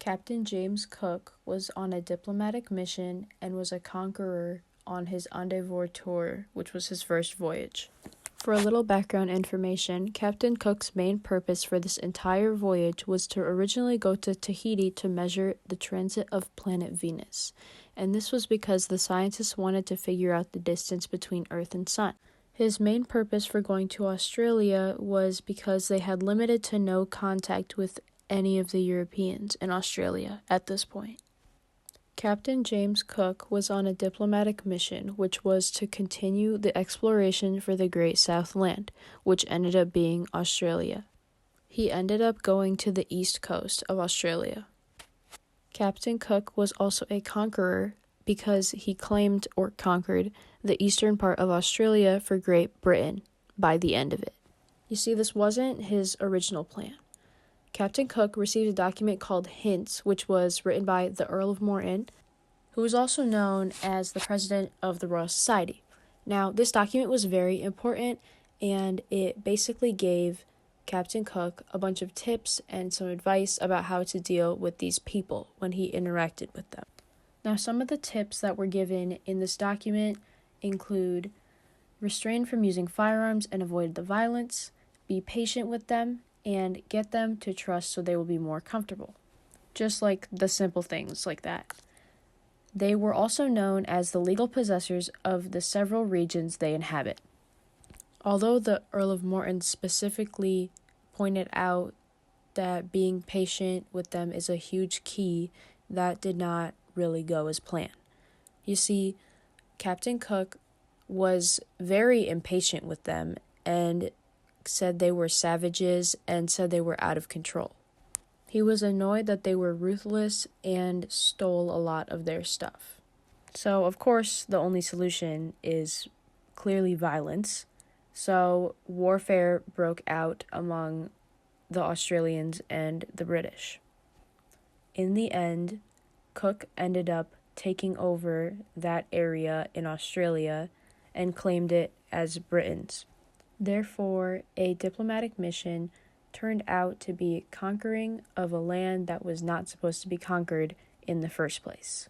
Captain James Cook was on a diplomatic mission and was a conqueror on his Endeavour tour, which was his first voyage. For a little background information, Captain Cook's main purpose for this entire voyage was to originally go to Tahiti to measure the transit of planet Venus, and this was because the scientists wanted to figure out the distance between Earth and Sun. His main purpose for going to Australia was because they had limited to no contact with any of the Europeans in Australia at this point. Captain James Cook was on a diplomatic mission, which was to continue the exploration for the Great South Land, which ended up being Australia. He ended up going to the east coast of Australia. Captain Cook was also a conqueror because he claimed or conquered the eastern part of Australia for Great Britain by the end of it. You see, this wasn't his original plan. Captain Cook received a document called Hints, which was written by the Earl of Morton, who was also known as the president of the Royal Society. Now, this document was very important, and it basically gave Captain Cook a bunch of tips and some advice about how to deal with these people when he interacted with them. Now, some of the tips that were given in this document include restrain from using firearms and avoid the violence, be patient with them, and get them to trust so they will be more comfortable. Just like the simple things like that. They were also known as the legal possessors of the several regions they inhabit. Although the Earl of Morton specifically pointed out that being patient with them is a huge key, that did not really go as planned. You see, Captain Cook was very impatient with them and said they were savages and said they were out of control. He was annoyed that they were ruthless and stole a lot of their stuff. So, of course, the only solution is clearly violence. So, warfare broke out among the Australians and the British. In the end, Cook ended up taking over that area in Australia and claimed it as Britain's. Therefore, a diplomatic mission turned out to be conquering of a land that was not supposed to be conquered in the first place.